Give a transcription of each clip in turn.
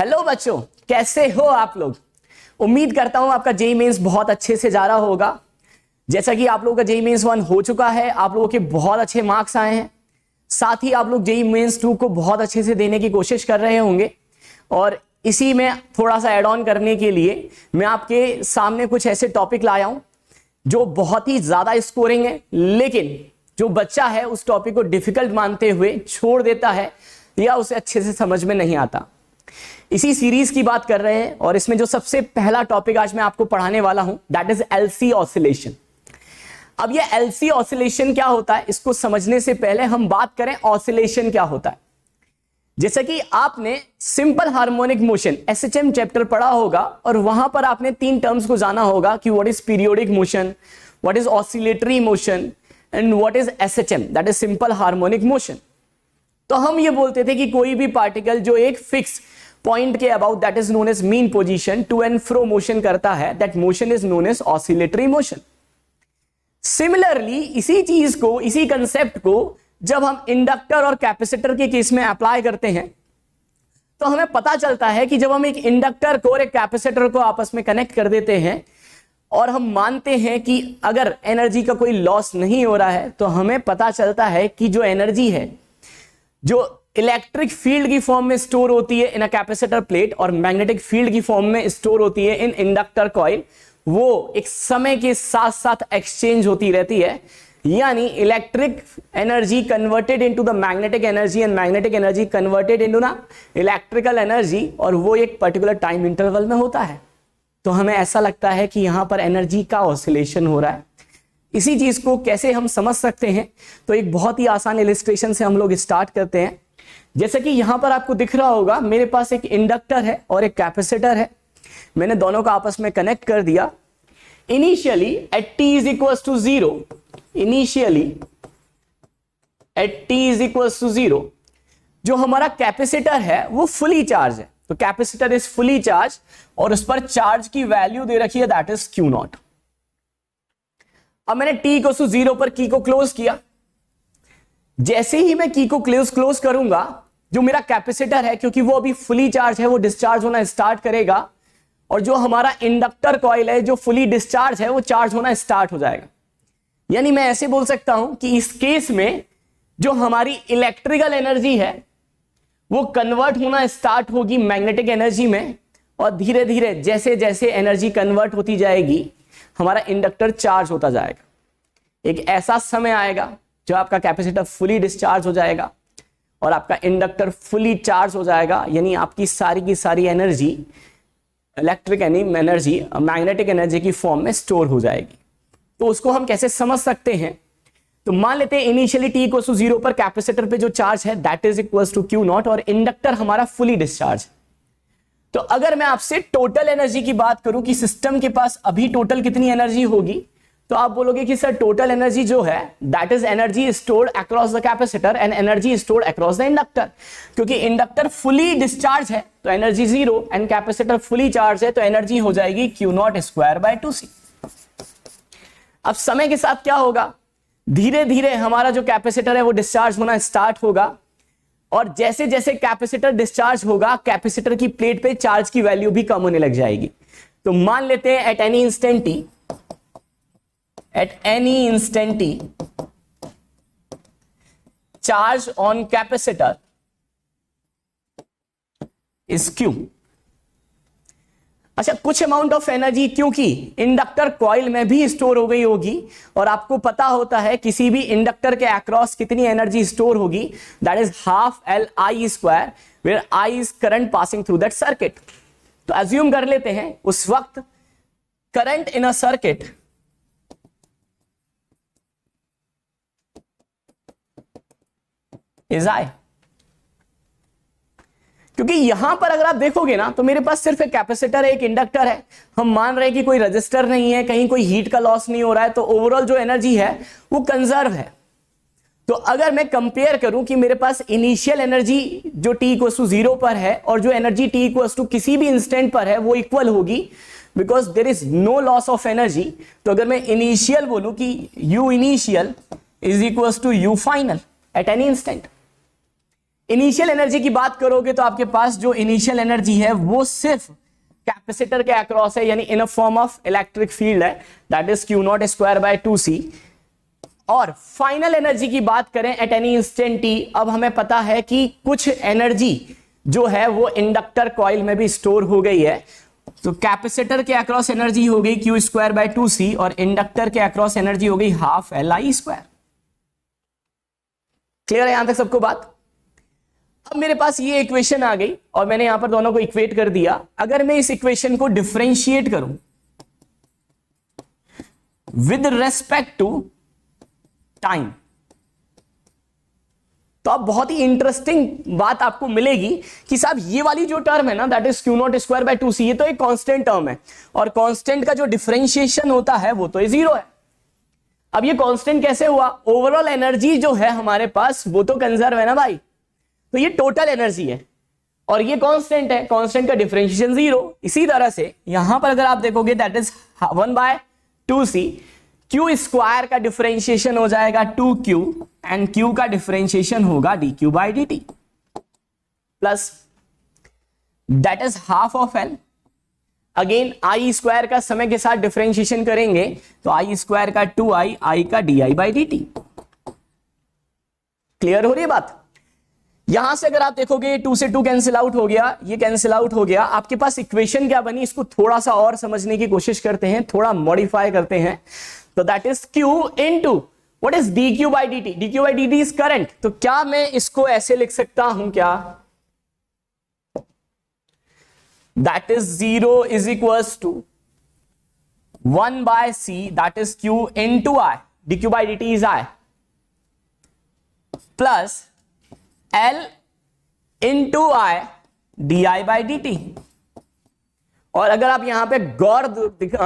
Hello बच्चों, कैसे हो आप लोग। उम्मीद करता हूं आपका जेईई मेंस बहुत अच्छे से जा रहा होगा। जैसा कि आप लोगों का जेईई मेंस 1 हो चुका है, आप लोगों के बहुत अच्छे मार्क्स आए हैं। साथ ही आप लोग जेईई मेंस 2 को बहुत अच्छे से देने की कोशिश कर रहे होंगे। और इसी में थोड़ा सा ऐड ऑन करने के लिए मैं आपके सामने कुछ ऐसे टॉपिक लाया हूं जो बहुत ही ज्यादा स्कोरिंग है, लेकिन जो बच्चा है उस टॉपिक को डिफिकल्ट मानते हुए छोड़ देता है या उसे अच्छे से समझ में नहीं आता। इसी सीरीज की बात कर रहे हैं और इसमें जो सबसे पहला टॉपिक आज मैं आपको पढ़ाने वाला हूं दैट इज एलसी ऑसिलेशन। अब ये एलसी ऑसिलेशन क्या होता है, इसको समझने से पहले हम बात करें ऑसिलेशन क्या होता है। जैसा कि आपने simple harmonic motion SHM chapter पढ़ा होगा और वहां पर आपने 3 टर्म्स को जाना होगा कि what is periodic motion, what is oscillatory motion and what is SHM that is simple harmonic motion. तो हम ये बोलते थे कि कोई भी पार्टिकल जो एक फिक्स पॉइंट के about that is known as mean position to and fro motion करता है, that motion is known as oscillatory motion. Similarly इसी चीज को, इसी कंसेप्ट को जब हम इंडक्टर और कैपेसिटर के केस में अप्लाई करते हैं तो हमें पता चलता है कि जब हम एक इंडक्टर को और एक कैपेसिटर को आपस में कनेक्ट कर देते हैं और हम मानते हैं कि अगर एनर्जी का कोई लॉस नहीं हो रहा है, तो हमें पता चलता है कि जो एनर्जी है जो इलेक्ट्रिक फील्ड की फॉर्म में स्टोर होती है इन अ कैपेसिटर प्लेट और मैग्नेटिक फील्ड की फॉर्म में स्टोर होती है इन इंडक्टर कॉइल, वो एक समय के साथ साथ एक्सचेंज होती रहती है। यानी electric energy converted into the magnetic energy and magnetic energy converted into the electrical energy, और वो एक पर्टिकुलर टाइम इंटरवल में होता है। तो हमें ऐसा लगता है कि यहां पर एनर्जी का ऑसिलेशन हो रहा है। इसी चीज को कैसे हम समझ सकते हैं, तो एक बहुत ही आसान इलिस्ट्रेशन से हम लोग स्टार्ट करते हैं। जैसे कि यहां पर आपको दिख रहा होगा मेरे पास एक इंडक्टर है और एक कैपेसिटर है। मैंने दोनों को आपस में कनेक्ट कर दिया। Initially at T is equal to 0, initially at T is equal to 0 जो हमारा कैपेसिटर है वो फुली चार्ज है। तो कैपेसिटर इज फुली चार्ज और उस पर चार्ज की वैल्यू दे रखी है दैट इज क्यू नॉट। अब मैंने t को 0 पर की को क्लोज किया। जैसे ही मैं की को क्लोज करूंगा, जो मेरा कैपेसिटर है क्योंकि वो अभी फुली चार्ज है वो डिस्चार्ज होना स्टार्ट करेगा, और जो हमारा इंडक्टर कॉइल है जो फुली डिस्चार्ज है वो चार्ज होना स्टार्ट हो जाएगा। यानी मैं ऐसे बोल सकता हूं कि इस केस में जो हमारी इलेक्ट्रिकल एनर्जी है वो कन्वर्ट होना स्टार्ट होगी मैग्नेटिक एनर्जी में, और धीरे धीरे जैसे जैसे एनर्जी कन्वर्ट होती जाएगी हमारा इंडक्टर चार्ज होता जाएगा। एक ऐसा समय आएगा जब आपका कैपेसिटर फुली डिस्चार्ज हो जाएगा और आपका इंडक्टर फुली चार्ज हो जाएगा, यानी आपकी सारी की सारी energy electric energy magnetic energy की फॉर्म में स्टोर हो जाएगी। तो उसको हम कैसे समझ सकते हैं, तो मान लेते हैं इनिशियली t इक्वल टू 0 पर कैपेसिटर पे जो चार्ज है that is equal to Q naught और इंडक्टर हमारा फुली डिस्चार्ज। तो अगर मैं आपसे टोटल एनर्जी की बात करूं कि सिस्टम के पास अभी टोटल कितनी एनर्जी होगी, तो आप बोलोगे कि सर टोटल एनर्जी जो है that is energy stored across the capacitor and energy stored across the inductor. क्योंकि इंडक्टर फुली डिस्चार्ज है तो energy 0 and capacitor fully charge है तो एनर्जी हो जाएगी Q not square by 2c। अब समय के साथ क्या होगा, धीरे धीरे हमारा जो कैपेसिटर है वो डिस्चार्ज होना स्टार्ट होगा, और जैसे जैसे कैपेसिटर डिस्चार्ज होगा कैपेसिटर की प्लेट पे चार्ज की वैल्यू भी कम होने लग जाएगी। तो मान लेते हैं eight any instant t charge on capacitor is Q। अच्छा, कुछ अमाउंट ऑफ एनर्जी क्योंकि इंडक्टर कॉइल में भी स्टोर हो गई होगी, और आपको पता होता है किसी भी इंडक्टर के अक्रॉस कितनी एनर्जी स्टोर होगी, that is half Li square, where I is current passing through that circuit. तो अज्यूम कर लेते हैं उस वक्त current in a circuit is I। क्योंकि यहां पर अगर आप देखोगे ना तो मेरे पास सिर्फ एक कैपेसिटर है, एक इंडक्टर है, हम मान रहे हैं कि कोई रजिस्टर नहीं है, कहीं कोई हीट का लॉस नहीं हो रहा है, तो ओवरऑल जो एनर्जी है वो कंजर्व है। तो अगर मैं कंपेयर करूं कि मेरे पास इनिशियल एनर्जी जो t इक्वल टू 0 पर है और जो एनर्जी t इक्वल टू किसी भी इंस्टेंट पर है वो इक्वल होगी because there is no loss of energy. तो अगर मैं इनिशियल बोलूं कि u initial is equal to u final at any instant, initial energy की बात करोगे तो आपके पास जो इनिशियल एनर्जी है वो सिर्फ कैपेसिटर के अक्रॉस है, यानी in a form of electric field है, that is q not square by 2c। और फाइनल एनर्जी की बात करें एट एनी इंस्टेंट टी, अब हमें पता है कि कुछ एनर्जी जो है वो इंडक्टर कॉइल में भी स्टोर हो गई है। तो कैपेसिटर के अक्रॉस एनर्जी हो गई क्यू स्क्वायर बाय 2c और इंडक्टर के अक्रॉस एनर्जी हो गई हाफ LI स्क्वायर। क्लियर है यहां तक सबको बात? अब मेरे पास ये इक्वेशन आ गई और मैंने यहां पर दोनों को इक्वेट कर दिया। अगर मैं इस इक्वेशन को डिफरेंशिएट करूं विद रेस्पेक्ट टू टाइम, तो अब बहुत ही इंटरेस्टिंग बात आपको मिलेगी कि साहब ये वाली जो टर्म है ना, that is q not square by 2c, ये तो एक कांस्टेंट टर्म है और कांस्टेंट का जो डिफरेंशिएशन होता है वो तो जीरो है। अब ये कांस्टेंट कैसे हुआ? ओवरऑल एनर्जी जो है हमारे पास वो तो कंजर्व है ना भाई, तो ये टोटल एनर्जी है और ये कांस्टेंट है, कांस्टेंट का डिफरेंशिएशन जीरो। इसी तरह से यहां पर अगर आप देखोगे that is 1/2c, Q square का डिफरेंशिएशन हो जाएगा 2q एंड q का डिफरेंशिएशन होगा dq by dt plus that is half of l। Again I square का समय के साथ डिफरेंशिएशन करेंगे तो आई स्क्वायर का 2i, आई का di बाई dt। क्लियर हो रही है बात? यहां से अगर आप देखोगे 2 से 2 कैंसिल आउट हो गया, ये कैंसिल आउट हो गया। आपके पास इक्वेशन क्या बनी, इसको थोड़ा सा और समझने की कोशिश करते हैं, थोड़ा मॉडिफाई करते हैं। तो that is q into what is dq by dt, dq by dt is current. तो क्या मैं इसको ऐसे लिख सकता हूं क्या, that is 0 is equals to 1/c, that is q into i, dq by dt is i, plus L into I di by dt। और अगर आप यहां पे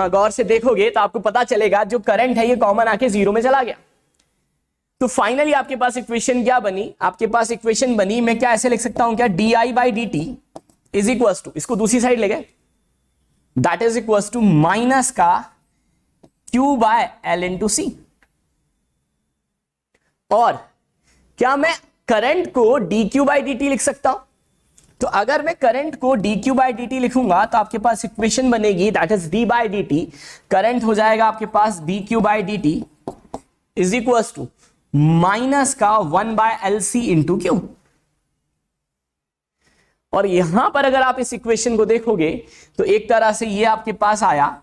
गौर से देखोगे तो आपको पता चलेगा जो करंट है ये कॉमन आके जीरो में चला गया। तो फाइनली आपके पास इक्वेशन क्या बनी, आपके पास इक्वेशन बनी, मैं क्या ऐसे लिख सकता हूं क्या, di by dt is equal to, इसको दूसरी साइड ले गए, that is equal to minus का q by L into c। और क्या मैं करंट को dq बाई dt लिख सकता हूं? तो अगर मैं करंट को dq बाई dt लिखूंगा तो आपके पास इक्वेशन बनेगी that is d by dt, current हो जाएगा आपके पास dq by dt is equal to minus का 1/LC इंटू क्यू। और यहां पर अगर आप इस इक्वेशन को देखोगे तो एक तरह से ये आपके पास आया,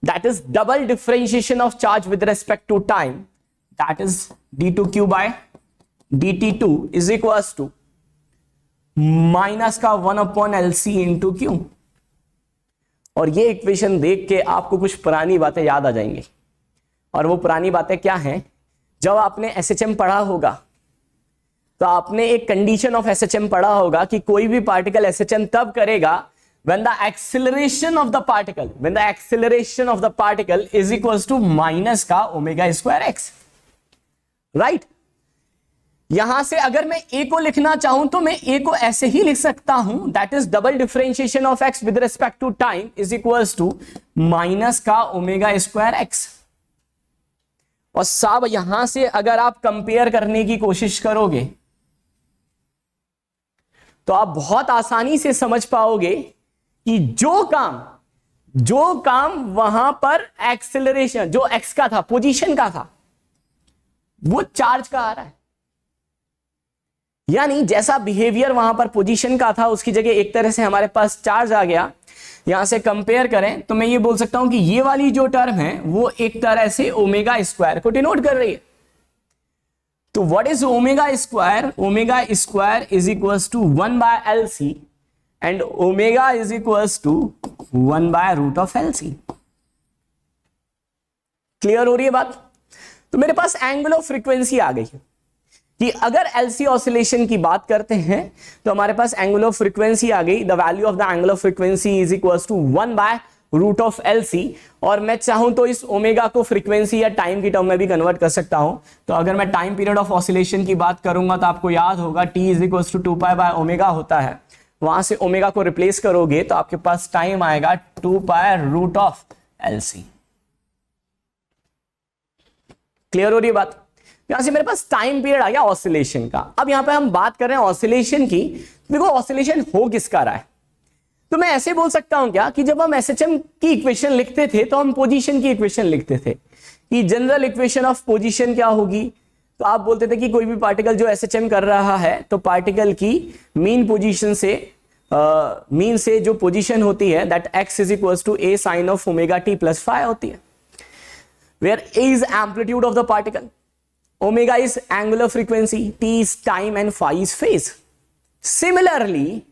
that is double differentiation of charge with respect to time, that is d2q by dt2 is equal to minus का 1/LC इंटू क्यू। और ये इक्वेशन देख के आपको कुछ पुरानी बातें याद आ जाएंगी। और वो पुरानी बातें क्या हैं, जब आपने SHM पढ़ा होगा तो आपने एक कंडीशन ऑफ SHM पढ़ा होगा कि कोई भी पार्टिकल SHM तब करेगा when the acceleration of the particle is equals to minus का ओमेगा स्क्वायर x, राइट। यहां से अगर मैं a को लिखना चाहूं तो मैं a को ऐसे ही लिख सकता हूं, that is double differentiation of x with respect to time is equals to minus का ओमेगा स्क्वायर x। और साहब यहां से अगर आप कंपेयर करने की कोशिश करोगे तो आप बहुत आसानी से समझ पाओगे कि जो काम वहां पर एक्सेलरेशन जो x का था, पोजीशन का था, वो चार्ज का आ रहा है। यानी जैसा बिहेवियर वहां पर पोजीशन का था उसकी जगह एक तरह से हमारे पास चार्ज आ गया। यहां से कंपेयर करें तो मैं ये बोल सकता हूं कि ये वाली जो टर्म है वो एक तरह से ओमेगा स्क्वायर को डिनोट कर रही है। तो what is omega square? Omega square is equals to 1/LC and omega is equals to 1/√LC। Clear हो रही है बात? तो मेरे पास एंगल ऑफ फ्रीक्वेंसी आ गई है कि अगर LC ऑसिलेशन की बात करते हैं तो हमारे पास एंगल ऑफ फ्रीक्वेंसी आ गई। The value of the angle of frequency is equals to 1/√LC। और मैं चाहूं तो इस ओमेगा को फ्रीक्वेंसी या टाइम की टर्म में भी कन्वर्ट कर सकता हूं। तो अगर मैं टाइम पीरियड ऑफ ऑसिलेशन की बात करूंगा तो आपको याद होगा T इज इक्वल्स टू 2π/ω होता है। वहां से ओमेगा को रिप्लेस करोगे तो आपके पास टाइम आएगा 2π√LC। क्लियर हो रही है बात? यहां से मेरे पास टाइम पीरियड आ गया ऑसिलेशन का। अब यहां पे हम बात कर रहे हैं ऑसिलेशन की। देखो ऑसिलेशन हो किसका रहा है, तो मैं ऐसे बोल सकता हूं क्या कि जब हम एसएचएम की इक्वेशन लिखते थे तो हम पोजीशन की इक्वेशन लिखते थे कि जनरल इक्वेशन ऑफ पोजीशन क्या होगी। तो आप बोलते थे कि कोई भी पार्टिकल जो एसएचएम कर रहा है तो पार्टिकल की मीन पोजीशन से मीन से जो पोजीशन होती है that x is equal to a sine of omega t plus phi होती है, where a is amplitude of the particle, omega is angular frequency, t is time and phi is phase. Similarly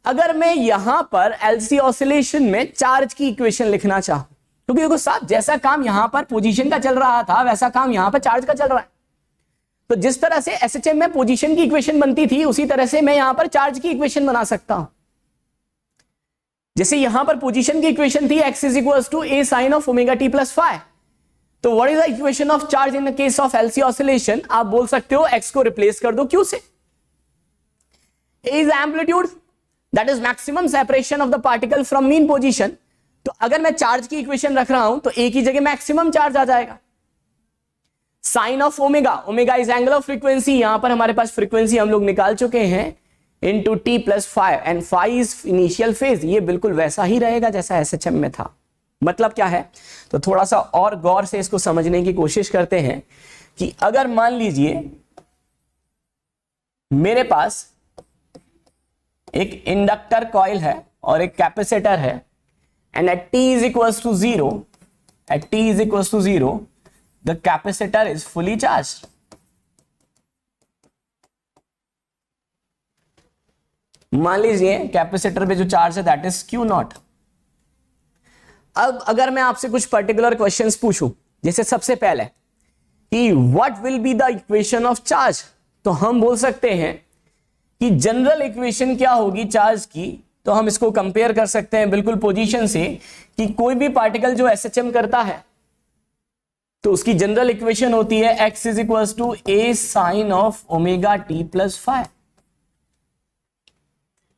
अगर मैं यहां पर LC oscillation में charge की equation लिखना चाहूं, क्योंकि देखो साहब जैसा काम यहां पर पोजीशन का चल रहा था वैसा काम यहां पर चार्ज का चल रहा है। तो जिस तरह से एसएचएम में पोजीशन की इक्वेशन बनती थी उसी तरह से मैं यहां पर चार्ज की इक्वेशन बना सकता हूं। जैसे यहां पर पोजीशन की इक्वेशन थी x is equal to a sine of omega t plus phi, तो what is the equation of charge in the case of LC oscillation? आप बोल सकते हो x को रिप्लेस कर दो q से। a is amplitude that is maximum separation of the particle from mean position. तो अगर मैं चार्ज की इक्वेशन रख रहा हूं तो a की जगह मैक्सिमम चार्ज आ जाएगा। Sine of omega, omega is angular frequency, यहां पर हमारे पास फ्रीक्वेंसी हम लोग निकाल चुके हैं, into t plus phi and phi is initial phase. ये बिल्कुल वैसा ही रहेगा जैसा एसएचएम में था। मतलब क्या है, तो थोड़ा सा और गौर से इसको समझने की कोशिश करते हैं कि अगर मान लीजिए मेरे पास एक इंडक्टर कॉइल है और एक कैपेसिटर है and at t is equals to zero, at t is equals to zero the capacitor is fully charged. मान लीजिए कैपेसिटर पे जो चार्ज है दैट इज Q नॉट। अब अगर मैं आपसे कुछ पर्टिकुलर क्वेश्चंस पूछूं, जैसे सबसे पहले कि what will be the equation of charge, तो हम बोल सकते हैं कि जनरल इक्वेशन क्या होगी चार्ज की। तो हम इसको कंपेयर कर सकते हैं बिल्कुल पोजीशन से कि कोई भी पार्टिकल जो एसएचएम करता है तो उसकी जनरल इक्वेशन होती है x is equal to a sine of omega t plus phi.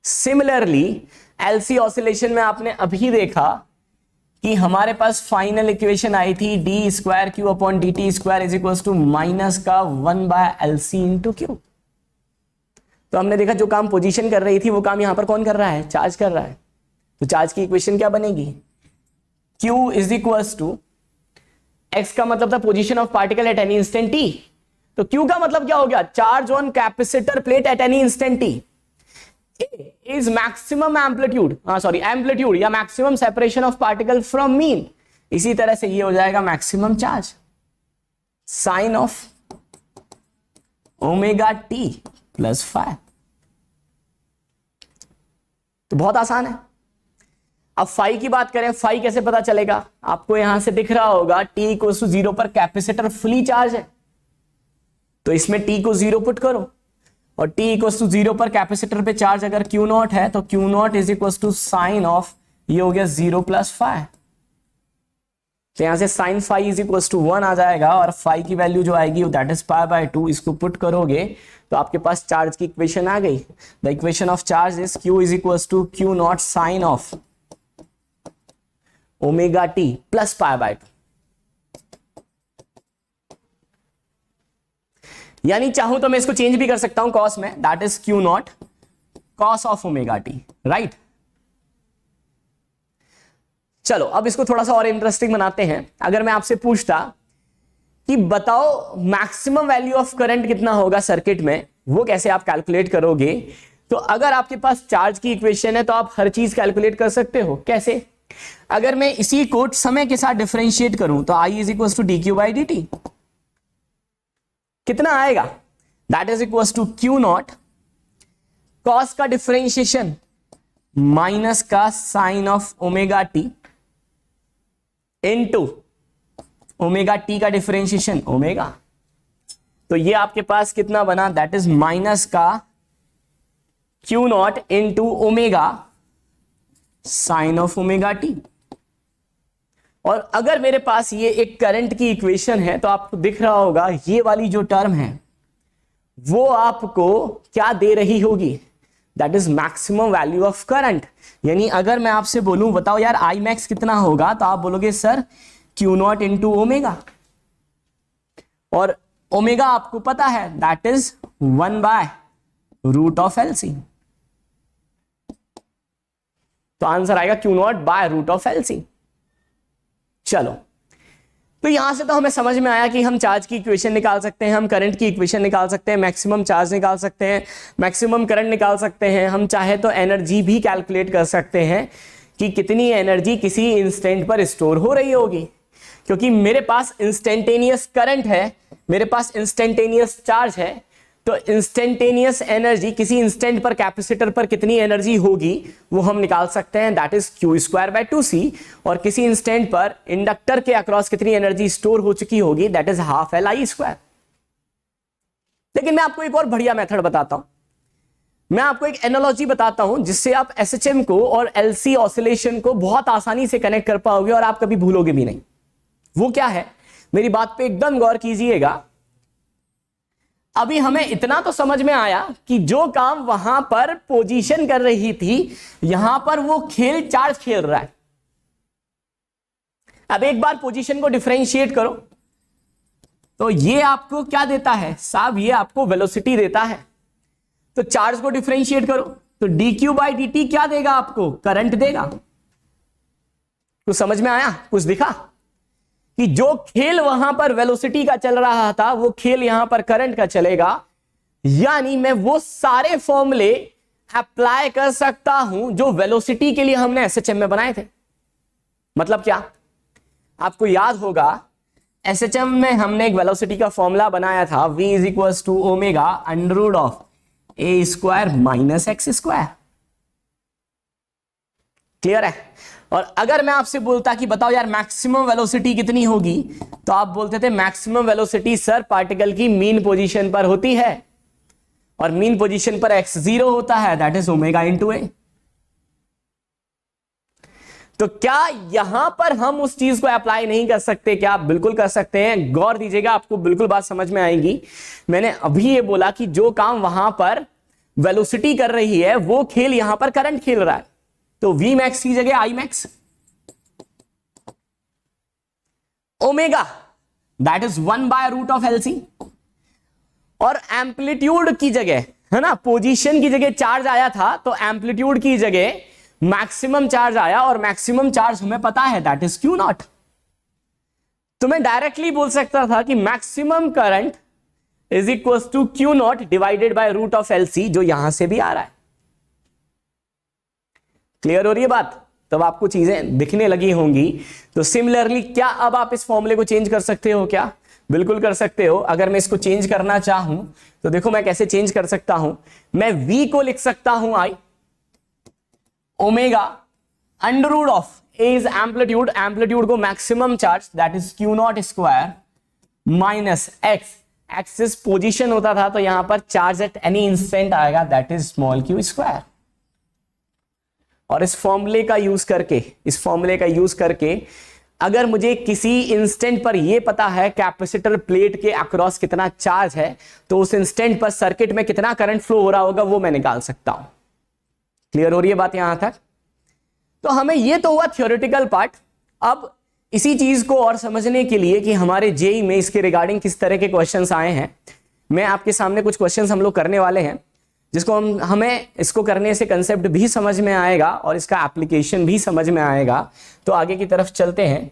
Similarly LC oscillation में आपने अभी देखा कि हमारे पास फाइनल इक्वेशन आई थी D square Q upon D T square is equal to minus का 1 by L C into Q. तो हमने देखा जो काम पोजीशन कर रही थी वो काम यहां पर कौन कर रहा है, चार्ज कर रहा है। तो चार्ज की इक्वेशन क्या बनेगी, q is equal to x का मतलब था position of particle at any instant t, तो q का मतलब क्या हो गया, charge on capacitor plate at any instant t। a is maximum amplitude, sorry amplitude या maximum separation of particle from mean. इसी तरह से ये हो जाएगा maximum charge sine of omega t plus phi. तो बहुत आसान है। अब फाई की बात करें, फाई कैसे पता चलेगा, आपको यहां से दिख रहा होगा t इक्वल टू 0 पर कैपेसिटर फुली चार्ज है, तो इसमें t को 0 पुट करो और t इक्वल टू 0 पर कैपेसिटर पे चार्ज अगर Q नॉट है तो Q nought is equal to sine of, ये हो गया 0 प्लस फाई। तो यहां से sine phi is equal to 1 आ जाएगा और फाई की वैल्यू जो आएगी दैट इज पाई बाय 2। इसको पुट करोगे तो आपके पास चार्ज की इक्वेशन आ गई। The equation of charge is Q is equal to Q nought sine of omega T plus pi by 2। यानी चाहूं तो मैं इसको चेंज भी कर सकता हूं कॉस में, that is Q not cos of omega T, right. चलो अब इसको थोड़ा सा और इंटरेस्टिंग बनाते हैं। अगर मैं आपसे पूछता कि बताओ मैक्सिमम वैल्यू ऑफ करंट कितना होगा सर्किट में, वो कैसे आप कैलकुलेट करोगे? तो अगर आपके पास चार्ज की इक्वेशन है तो आप हर चीज कैलकुलेट कर सकते हो। कैसे? अगर मैं इसी को समय के साथ डिफरेंशिएट करूं तो I is equal to D Q by D T कितना आएगा, that is equal to Q not cos का डिफरेंशिएशन माइनस का sine of omega T into omega T का डिफरेंशिएशन ओमेगा। तो ये आपके पास कितना बना, दैट इज माइनस का Q nought into omega sine of omega T. और अगर मेरे पास ये एक करंट की इक्वेशन है तो आपको दिख रहा होगा ये वाली जो टर्म है वो आपको क्या दे रही होगी, that is maximum value of current. यानी अगर मैं आपसे बोलूं बताओ यार आई मैक्स कितना होगा, तो आप बोलोगे sir Q not into omega. और ओमेगा आपको पता है दैट इज 1/√LC। तो आंसर आएगा Q0/√LC। चलो, तो यहां से तो हमें समझ में आया कि हम चार्ज की इक्वेशन निकाल सकते हैं, हम करंट की इक्वेशन निकाल सकते हैं, मैक्सिमम चार्ज निकाल सकते हैं, मैक्सिमम करंट निकाल सकते हैं, हम चाहे तो एनर्जी भी कैलकुलेट कर सकते हैं कि कितनी एनर्जी किसी इंस्टेंट पर स्टोर हो रही होगी। क्योंकि मेरे पास इंस्टेंटेनियस करंट है, मेरे पास इंस्टेंटेनियस चार्ज है, तो इंस्टेंटेनियस एनर्जी किसी इंस्टेंट पर कैपेसिटर पर कितनी एनर्जी होगी वो हम निकाल सकते हैं, दैट इज Q²/2C। और किसी इंस्टेंट पर इंडक्टर के अक्रॉस कितनी एनर्जी स्टोर हो चुकी होगी, दैट इज 12LI²। लेकिन मैं आपको एक और बढ़िया मेथड बताता हूं, मैं आपको एक एनालॉजी बताता हूं जिससे आप SHM को और LC ऑसिलेशन को बहुत आसानी से कनेक्ट कर पाओगे और आप कभी भूलोगे भी नहीं। वो क्या है, मेरी बात पे एकदम गौर कीजिएगा। अभी हमें इतना तो समझ में आया कि जो काम वहां पर पोजीशन कर रही थी, यहां पर वो खेल चार्ज खेल रहा है। अब एक बार पोजीशन को डिफरेंशिएट करो तो ये आपको क्या देता है साहब, ये आपको वेलोसिटी देता है। तो चार्ज को डिफरेंशिएट करो तो dQ/dt क्या देगा आपको, करंट देगा। कुछ समझ में आया, कुछ दिखा कि जो खेल वहां पर वेलोसिटी का चल रहा था वो खेल यहां पर करंट का चलेगा। यानी मैं वो सारे फॉर्मूले अप्लाई कर सकता हूं जो वेलोसिटी के लिए हमने SHM में बनाए थे। मतलब क्या, आपको याद होगा SHM में हमने एक वेलोसिटी का फॉर्मूला बनाया था, v = ω√A² - x²। क्लियर है। और अगर मैं आपसे बोलता कि बताओ यार मैक्सिमम वेलोसिटी कितनी होगी, तो आप बोलते थे मैक्सिमम वेलोसिटी सर पार्टिकल की मीन पोजीशन पर होती है, और मीन पोजीशन पर x0 होता है, दैट इज ω/A। तो क्या यहां पर हम उस चीज को अप्लाई नहीं कर सकते क्या? बिल्कुल कर सकते हैं। गौर दीजिएगा, आपको बिल्कुल बात समझ में आएगी। मैंने अभी ये बोला कि जो काम वहां पर वेलोसिटी कर रही है वो खेल यहां पर करंट खेल रहा है। तो Vmax की जगह Imax, omega that is 1/√LC, और एम्पलीट्यूड की जगह, है ना, पोजीशन की जगह चार्ज आया था तो एम्पलीट्यूड की जगह मैक्सिमम चार्ज आया, और मैक्सिमम चार्ज हमें पता है दैट इज Q0। तो मैं डायरेक्टली बोल सकता था कि maximum current is equal to Q0 /√LC, जो यहां से भी आ रहा है। क्लियर हो रही है बात? तब आपको चीजें दिखने लगी होंगी। तो सिमिलरली क्या अब आप इस फॉर्मूले को चेंज कर सकते हो क्या? बिल्कुल कर सकते हो। अगर मैं इसको चेंज करना चाहूं तो देखो मैं कैसे चेंज कर सकता हूं। मैं V को लिख सकता हूं I, omega √A is amplitude, amplitude को maximum charge that is Q0² - x is position होता था, तो यहां पर चार्ज एट एनी इंस्टेंट आएगा, दैट इज q²। और इस फॉर्मूले का यूज करके अगर मुझे किसी इंस्टेंट पर यह पता है कैपेसिटर प्लेट के अक्रॉस कितना चार्ज है, तो उस इंस्टेंट पर सर्किट में कितना करंट फ्लो हो रहा होगा वो मैं निकाल सकता हूं। क्लियर हो रही है बात यहां तक? तो हमें यह तो हुआ थ्योरेटिकल पार्ट। अब इसी चीज को और समझने के लिए कि हमारे जेई में इसके रिगार्डिंग किस तरह के क्वेश्चंस आए हैं, मैं आपके सामने कुछ क्वेश्चंस हम लोग करने वाले हैं, जिसको हमें इसको करने से कंसेप्ट भी समझ में आएगा और इसका एप्लीकेशन भी समझ में आएगा। तो आगे की तरफ चलते हैं।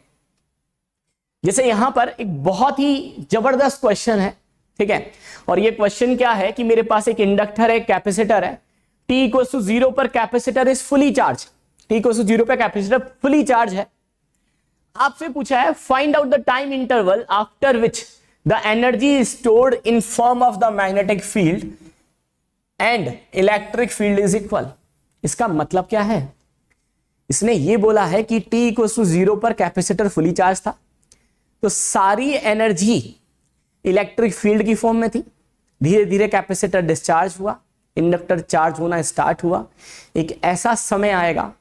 जैसे यहां पर एक बहुत ही जबरदस्त क्वेश्चन है, ठीक है, और ये क्वेश्चन क्या है कि मेरे पास एक इंडक्टर है, कैपेसिटर है, t = 0 पर capacitor is fully charge, t = 0 पर कैपेसिटर फुली चार्ज है। आपसे पूछा है find out the time interval after which the energy stored in form of the magnetic field and electric field is equal. इसका मतलब क्या है? इसने ये बोला है कि t = 0 पर कैपेसिटर फुली चार्ज था, तो सारी एनर्जी इलेक्ट्रिक फील्ड की फॉर्म में थी। धीरे धीरे कैपेसिटर डिस्चार्ज हुआ, इंडक्टर चार्ज होना स्टार्ट हुआ। एक ऐसा समय आएगा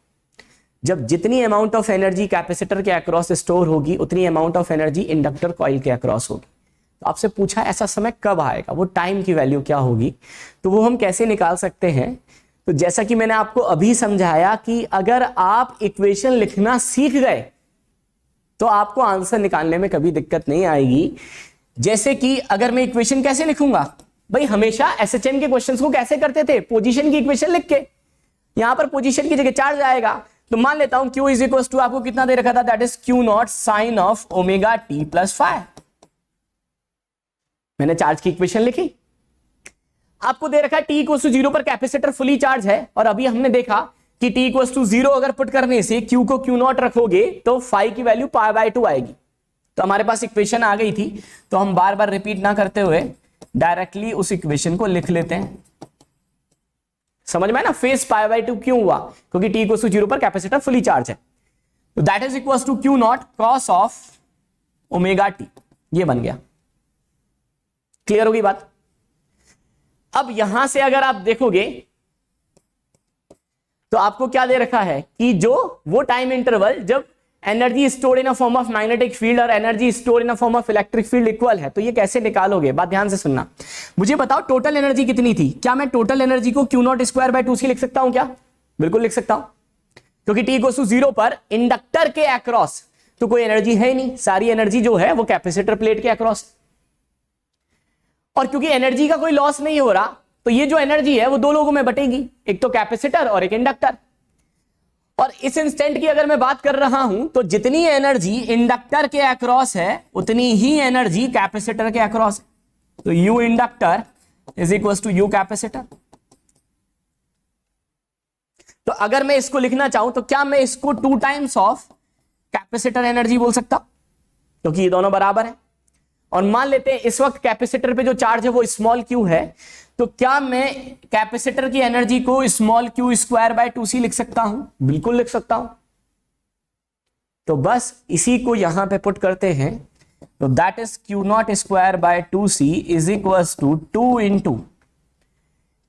जब जितनी अमाउंट ऑफ एनर्जी कैपेसिटर के अक्रॉस स्टोर होगी उतनी amount of energy inductor coil के अक्रॉस होगी। तो आपसे पूछा ऐसा समय कब आएगा, वो टाइम की वैल्यू क्या होगी, तो वो हम कैसे निकाल सकते हैं? तो जैसा कि मैंने आपको अभी समझाया कि अगर आप इक्वेशन लिखना सीख गए तो आपको आंसर निकालने में कभी दिक्कत नहीं आएगी। जैसे कि अगर मैं इक्वेशन कैसे लिखूंगा भाई, हमेशा एसएचएम के क्वेश्चंस को कैसे करते थे, पोजीशन की इक्वेशन लिख के, यहां पर पोजीशन की जगह चार्ज आएगा। तो मान लेता हूं Q इज इक्वल टू, आपको कितना दे रखा था, that is Q nought sine of omega T plus 5। मैंने चार्ज की इक्वेशन लिखी। आपको दे रखा है T इक्वल टू 0 पर कैपेसिटर फुली चार्ज है, और अभी हमने देखा कि T इक्वल टू 0 अगर पुट करने से Q को Q नॉट रखोगे तो फाई की वैल्यू π/2 आएगी। तो हमारे पास इक्वेशन आ गई थी, तो हम बार बार रिपीट ना करते हुए डायरेक्टली उस इक्वेशन को लिख लेते हैं। समझ में है ना, फेस π/2 क्यों हुआ, क्योंकि T इक्वल टू 0 पर कैपेसिटर फुली चार्ज है। तो that is equal to Q not cos of omega T, ये बन गया। क्लियर होगी बात। अब यहां से अगर आप देखोगे तो आपको क्या दे रखा है कि जो वो टाइम इंटरवल जब energy stored in a form of magnetic field और energy stored in a form of electric field equal है, तो ये कैसे निकालोगे, बात ध्यान से सुनना। मुझे बताओ टोटल एनर्जी कितनी थी, क्या मैं टोटल एनर्जी को Q नॉट स्क्वायर बाय 2 लिख सकता हूं क्या? बिल्कुल लिख सकता हूं, क्योंकि T इक्वल टू 0 पर इंडक्टर के अक्रॉस तो कोई एनर्जी है ही नहीं, सारी एनर्जी जो है वो कैपेसिटर प्लेट के अक्रॉस। और क्योंकि एनर्जी का कोई लॉस नहीं हो रहा, तो ये जो एनर्जी है वो दो लोगों में बटेगी, एक तो कैपेसिटर और एक इंडक्टर। और इस इंस्टेंट की अगर मैं बात कर रहा हूं तो जितनी एनर्जी इंडक्टर के अक्रॉस है उतनी ही एनर्जी कैपेसिटर के अक्रॉस है। तो U inductor is equal to U capacitor. तो अगर मैं इसको लिखना चाहूं तो क्या मैं इसको 2 टाइम्स ऑफ कैपेसिटर एनर्जी बोल सकता हूं, क्योंकि ये दोनों बराबर है। और मान लेते हैं इस वक्त कैपेसिटर पे जो चार्ज है वो स्मॉल क्यू है, तो क्या मैं कैपेसिटर की एनर्जी को small Q square by 2c लिख सकता हूं? बिल्कुल लिख सकता हूं। तो बस इसी को यहां पे पुट करते हैं, तो that is Q nought square by 2c is equal to 2 into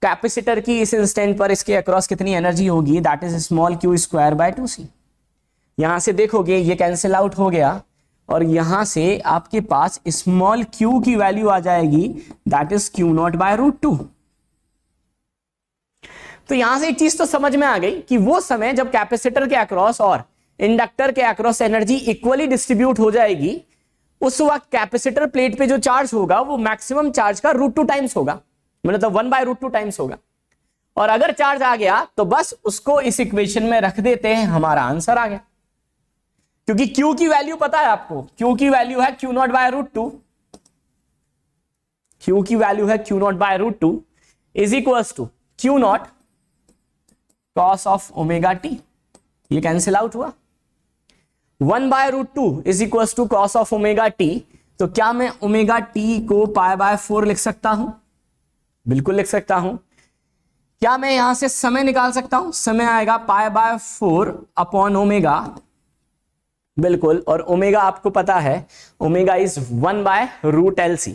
capacitor की इस इंस्टेंट पर इसके अक्रॉस कितनी एनर्जी होगी, that is small Q square by 2c। यहां से देखोगे ये कैंसिल आउट हो गया, और यहां से आपके पास स्मॉल क्यू की वैल्यू आ जाएगी, that is Q nought by √2। तो यहां से एक चीज तो समझ में आ गई कि वो समय जब कैपेसिटर के अक्रॉस और इंडक्टर के अक्रॉस एनर्जी इक्वली डिस्ट्रीब्यूट हो जाएगी, उस वक्त कैपेसिटर प्लेट पे जो चार्ज होगा वो मैक्सिमम चार्ज का √2 टाइम्स होगा, मतलब 1/√2 टाइम्स होगा। और अगर चार्ज आ गया तो बस उसको इस इक्वेशन में रख देते हैं, हमारा आंसर आ गया। क्योंकि Q की वैल्यू पता है आपको, Q की वैल्यू है Q नॉट बाय √2, Q की वैल्यू है Q nought by √2 is equals to Q not cos of omega T. ये कैंसिल आउट हुआ। 1/√2 is equals to cos of omega T. तो क्या मैं ओमेगा टी को π/4 लिख सकता हूं? बिल्कुल लिख सकता हूं। क्या मैं यहां से समय निकाल सकता हूं? समय आएगा π/4 अपॉन ओमेगा, बिल्कुल। और ओमेगा आपको पता है, ओमेगा इज 1/√LC,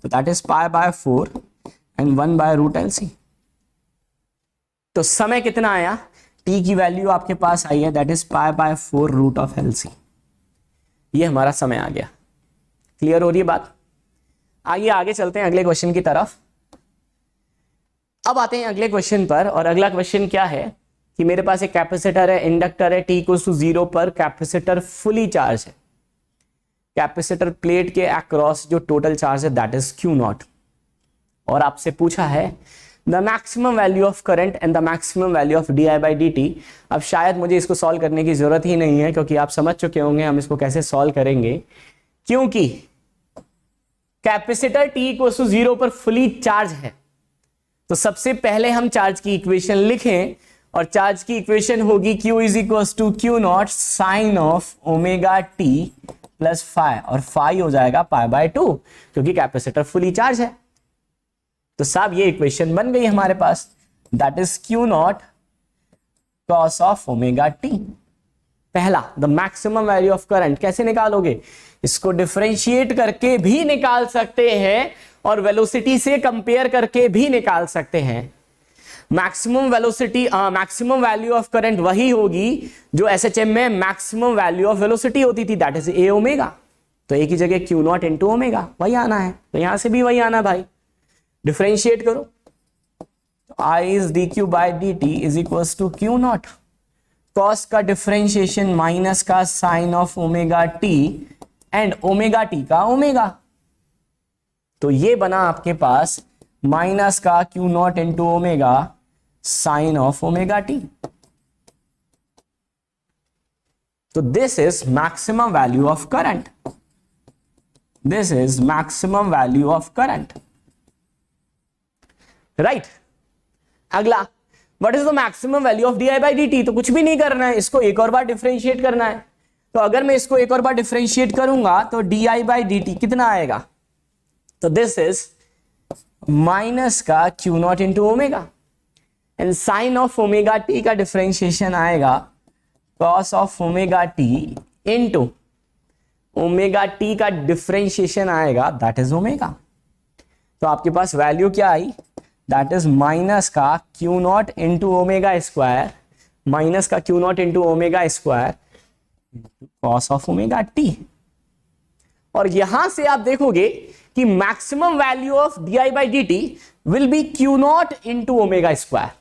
तो दैट इज π/4 एंड 1/√LC। तो समय कितना आया, t की वैल्यू आपके पास आई है, दैट इज π/4√LC। ये हमारा समय आ गया। क्लियर हो रही है बात। आइए आगे चलते हैं अगले क्वेश्चन की तरफ। अब आते हैं अगले क्वेश्चन पर, और अगला क्वेश्चन क्या है कि मेरे पास एक कैपेसिटर है, इंडक्टर है, T इक्वल टू 0 पर कैपेसिटर फुली चार्ज है। कैपेसिटर प्लेट के अक्रॉस जो टोटल चार्ज है दैट इज Q नॉट। और आपसे पूछा है the maximum value of current and the maximum value of di/dt। अब शायद मुझे इसको सॉल्व करने की जरूरत ही नहीं है, क्योंकि आप समझ चुके होंगे हम इसको कैसे सॉल्व करेंगे। क्योंकि कैपेसिटर T इक्वल टू 0 पर फुली चार्ज है, तो सबसे पहले हम चार्ज की इक्वेशन लिखें, और चार्ज की इक्वेशन होगी Q is equal to Q nought sine of omega T plus phi, और फाई हो जाएगा π/2, क्योंकि कैपेसिटर फुली चार्ज है। तो साहब ये इक्वेशन बन गई हमारे पास, that is Q not cos of omega t. पहला, the maximum value of current कैसे निकालोगे, इसको डिफरेंशिएट करके भी निकाल सकते हैं और वेलोसिटी से कंपेयर करके भी निकाल सकते हैं। Maximum velocity, maximum value of current वही होगी जो एसएचएम में मैक्सिमम वैल्यू ऑफ वेलोसिटी होती थी, दैट इज ए ओमेगा। तो एक ही जगह Q नॉट इंटू ओमेगा वही आना है, तो यहां से भी वही आना भाई। डिफरेंशिएट करो, तो I is dQ/dt is equals to Q not cos का डिफरेंशिएशन माइनस का sine of omega T and omega T का ओमेगा। तो ये बना आपके पास माइनस का Q not into omega sine of omega T. तो this is maximum value of current, this is maximum value of current, right. अगला, what is the maximum value of D I by D T? तो कुछ भी नहीं करना है, इसको एक और बार डिफरेंशिएट करना है। तो अगर मैं इसको एक और बार डिफरेंशिएट करूंगा तो d I by D T कितना आएगा? तो दिस इज माइनस का Q not into omega, and sine of omega T का डिफरेंशिएशन आएगा cos of omega t into omega T का डिफरेंशिएशन आएगा दैट इज ओमेगा। तो आपके पास वैल्यू क्या आई? दैट इज माइनस का Q not into omega square, minus का Q not into omega square cos of omega T. और यहां से आप देखोगे कि maximum value of D I by D T will be Q not into omega square.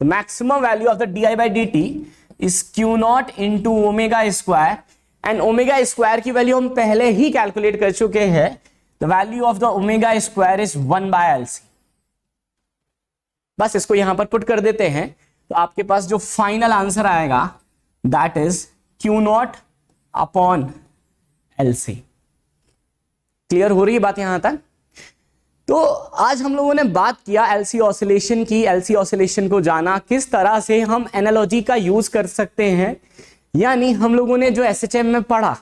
The maximum value of the D I by D T is q not into omega square, and omega square की value हम पहले ही calculate कर चुके हैं। The value of the omega square is 1/LC। बस इसको यहां पर पुट कर देते हैं, तो आपके पास जो फाइनल आंसर आएगा that is q not upon LC। Clear हो रही है बात यहां तक? तो आज हम लोगों ने बात किया LC ऑसिलेशन की, LC ऑसिलेशन को जाना, किस तरह से हम एनालॉजी का यूज कर सकते हैं। यानी हम लोगों ने जो SHM में पढ़ा,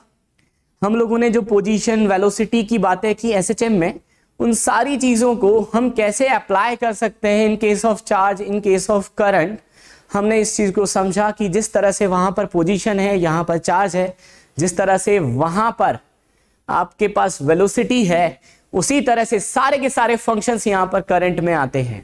हम लोगों ने जो पोजीशन वेलोसिटी की बातें की SHM में, उन सारी चीजों को हम कैसे अप्लाई कर सकते हैं in case of charge, in case of current. हमने इस चीज को समझा कि जिस तरह से वहां पर पोजीशन है, यहां पर चार्ज है, जिस तरह से वहां पर आपके पास वेलोसिटी है, उसी तरह से सारे के सारे फंक्शंस यहां पर करंट में आते हैं।